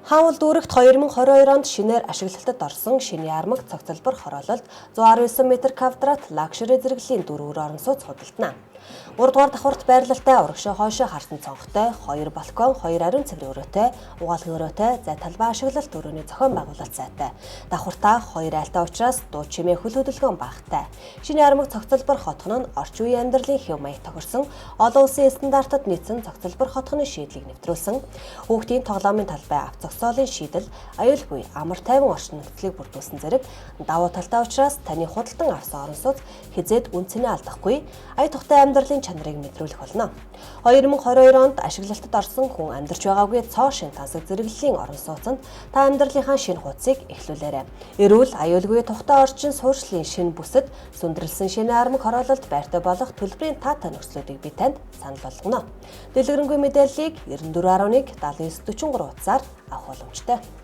Хаавал дүүрэгт 2022 онд шинээр ашиглалтад орсон шинэ ярмаг цогцлбор хороололд 119 м2 лакшери зэрэглэлийн 4 орон сууц худалдана. 3-р давхурт байрлалтай урагшаа хойшоо харсан цонхтой 2 балкон, 2 ариун цэврийн өрөөтэй, угаалгын өрөөтэй, зай талбай ашиглалт өрөөний зохион байгуулалт сайтай. Давхуртаа 2 айлтай учраас дуу чимээ хөл хөдөлгөөн багтай. Шинэ ярмаг цогцлбор хотхон нь орчин үеийн амьдралын хэв маяг тохирсон, олон улсын стандартад нийцсэн цогцлбор хотхоны шийдлийг нэвтрүүлсэн. Хүүхдийн тоглоомын талбай авц зогсоолын шийдэл, аюулгүй амар тайван орчин нөхцөлийг бүрдүүлсэн зэрэг давуу талтай учраас таны худалдан авсан орон сууц хизээд үнцэнээ алдахгүй, ая тухтай амьдралын чанарыг мэдрүүлэх болно. 2022 онд ашиглалтад орсон хүн амьдарч байгаагүй цоо шин тансаг зэрэглэлийн орон сууцанд та амьдралынхаа шинэ хуудсыг эхлүүлээрэй. Эрүүл, аюулгүй тухтай орчин суурьшлийн шинэ бүсэд сүндэрлсэн шинэ армаг хороололд байртай болох төлбөрийн таатай нөхцлүүдийг би танд санал болгоно. Дэлгэрэнгүй мэдээллийг 9411 7943 утсаар авах боломжтой.